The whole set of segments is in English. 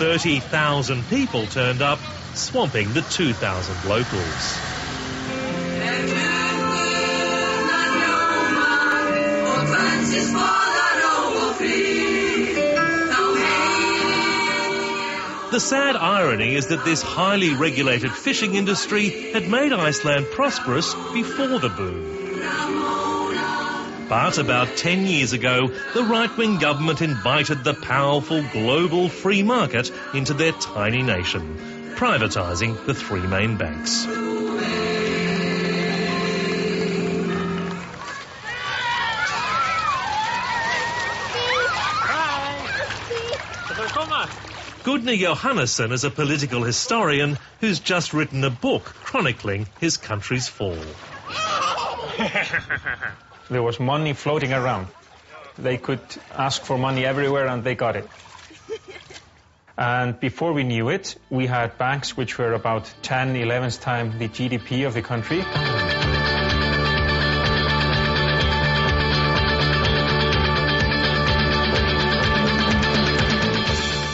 30,000 people turned up, swamping the 2,000 locals. The sad irony is that this highly regulated fishing industry had made Iceland prosperous before the boom. But about 10 years ago, the right-wing government invited the powerful global free market into their tiny nation, privatising the three main banks. Gudni Johannesson is a political historian who's just written a book chronicling his country's fall. There was money floating around. They could ask for money everywhere and they got it. And before we knew it, we had banks which were about 10, 11 times the GDP of the country.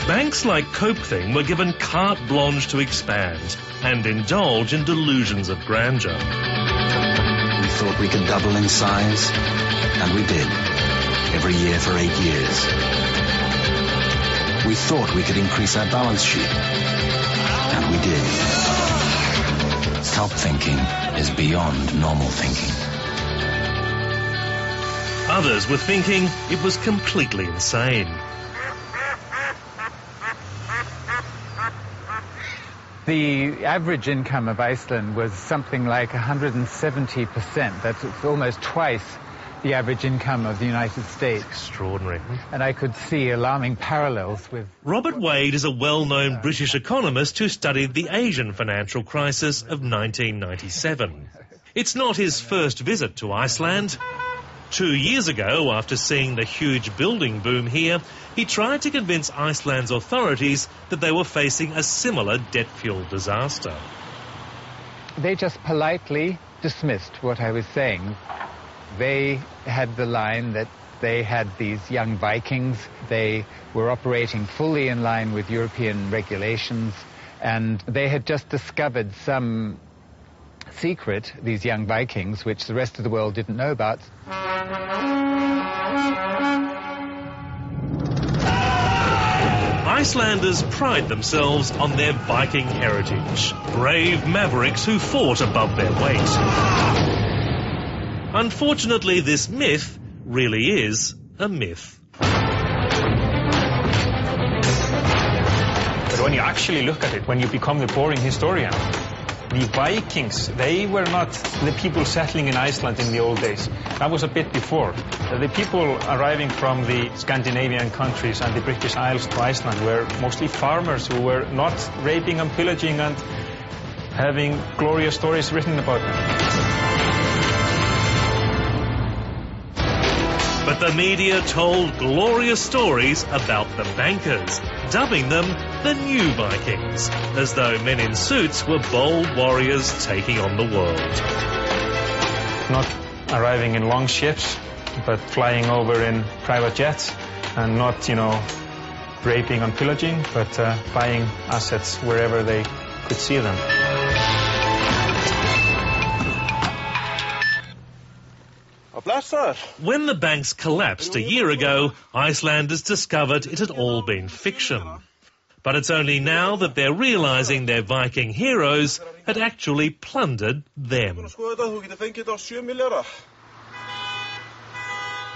Banks like Kaupthing were given carte blanche to expand and indulge in delusions of grandeur. We thought we could double in size, and we did, every year for 8 years. We thought we could increase our balance sheet, and we did. Top thinking is beyond normal thinking. Others were thinking it was completely insane. The average income of Iceland was something like 170%. That's almost twice the average income of the United States. Extraordinary. And I could see alarming parallels with... Robert Wade is a well-known British economist who studied the Asian financial crisis of 1997. It's not his first visit to Iceland. 2 years ago, after seeing the huge building boom here, he tried to convince Iceland's authorities that they were facing a similar debt-fueled disaster. They just politely dismissed what I was saying. They had the line that they had these young Vikings. They were operating fully in line with European regulations, and they had just discovered some secret, these young Vikings, which the rest of the world didn't know about. Icelanders pride themselves on their Viking heritage, brave mavericks who fought above their weight. Unfortunately, this myth really is a myth. But when you actually look at it, when you become the boring historian, the Vikings, they were not the people settling in Iceland in the old days. That was a bit before. The people arriving from the Scandinavian countries and the British Isles to Iceland were mostly farmers who were not raping and pillaging and having glorious stories written about them. But the media told glorious stories about the bankers, dubbing them the new Vikings, as though men in suits were bold warriors taking on the world. Not arriving in long ships, but flying over in private jets, and not, raping and pillaging, but buying assets wherever they could see them. When the banks collapsed a year ago, Icelanders discovered it had all been fiction. But it's only now that they're realising their Viking heroes had actually plundered them.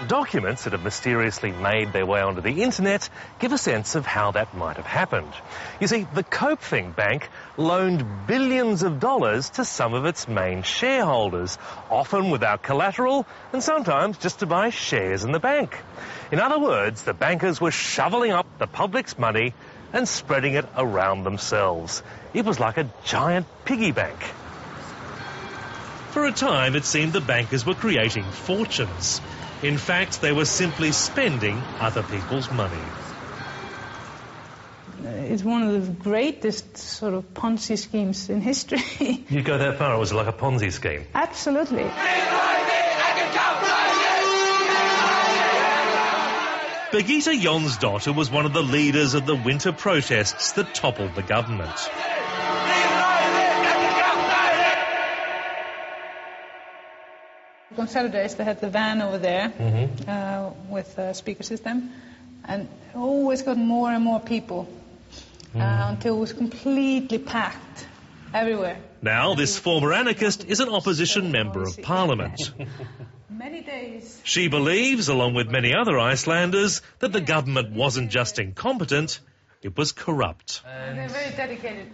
Documents that have mysteriously made their way onto the internet give a sense of how that might have happened. You see, the Kaupthing Bank loaned billions of dollars to some of its main shareholders, often without collateral and sometimes just to buy shares in the bank. In other words, the bankers were shoveling up the public's money and spreading it around themselves. It was like a giant piggy bank. For a time, it seemed the bankers were creating fortunes. In fact, they were simply spending other people's money. It's one of the greatest sort of Ponzi schemes in history. You go that far, it was like a Ponzi scheme? Absolutely. Birgitta Jonsdottir was one of the leaders of the winter protests that toppled the government. Conservatives, they had the van over there with a speaker system, and always got more and more people until it was completely packed everywhere. Now this former anarchist is an opposition member of parliament. Many days. She believes, along with many other Icelanders, that the government wasn't just incompetent, it was corrupt. They're very dedicated.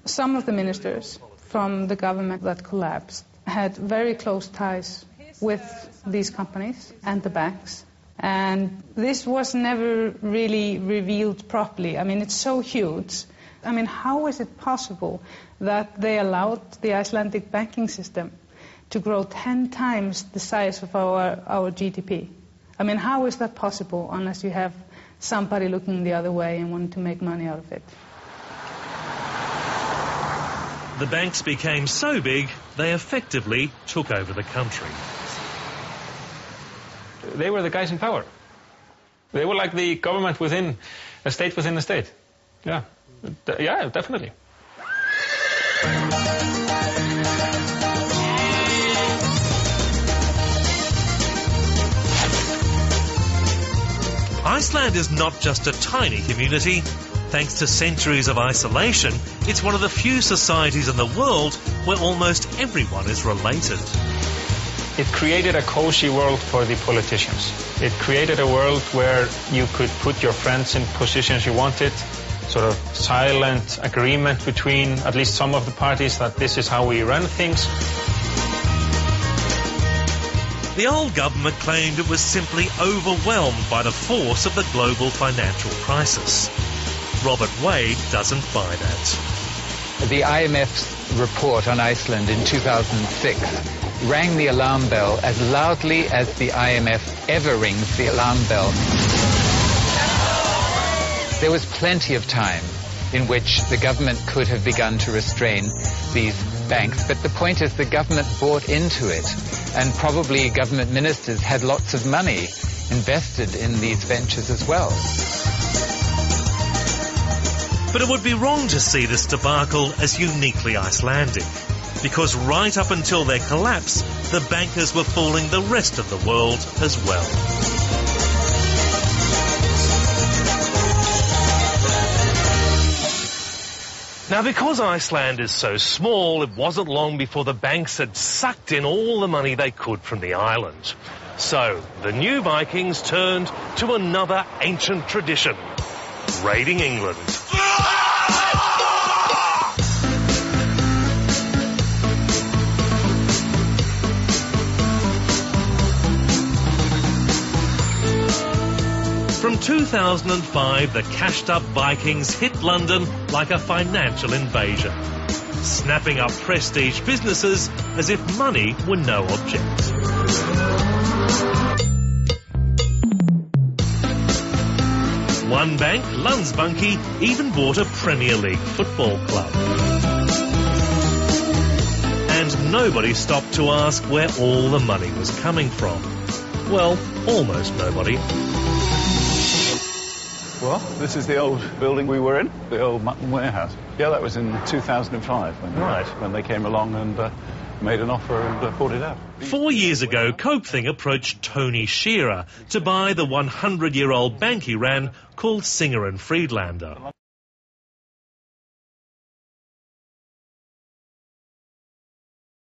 Some of the ministers from the government that collapsed had very close ties with these companies and the banks. And this was never really revealed properly. I mean, it's so huge. I mean, how is it possible that they allowed the Icelandic banking system to grow 10 times the size of our GDP? I mean, how is that possible unless you have somebody looking the other way and wanting to make money out of it? The banks became so big, they effectively took over the country. They were the guys in power. They were like the government within a state within a state. Yeah, yeah, definitely. Iceland is not just a tiny community. Thanks to centuries of isolation, it's one of the few societies in the world where almost everyone is related. It created a cozy world for the politicians. It created a world where you could put your friends in positions you wanted, sort of silent agreement between at least some of the parties that this is how we run things. The old government claimed it was simply overwhelmed by the force of the global financial crisis. Robert Wade doesn't buy that. The IMF's report on Iceland in 2006 rang the alarm bell as loudly as the IMF ever rings the alarm bell. There was plenty of time in which the government could have begun to restrain these banks, but the point is the government bought into it, and probably government ministers had lots of money invested in these ventures as well. But it would be wrong to see this debacle as uniquely Icelandic, because right up until their collapse, the bankers were fooling the rest of the world as well. Now, because Iceland is so small, it wasn't long before the banks had sucked in all the money they could from the island. So, the new Vikings turned to another ancient tradition, raiding England. From 2005, the cashed-up Vikings hit London like a financial invasion, snapping up prestige businesses as if money were no object. One bank, Landsbanki, even bought a Premier League football club. And nobody stopped to ask where all the money was coming from. Well, almost nobody. Well, this is the old building we were in, the old mutton warehouse. Yeah, that was in 2005 when they came along and made an offer and bought it out. 4 years ago, Copething approached Tony Shearer to buy the 100-year-old bank he ran called Singer & Friedlander.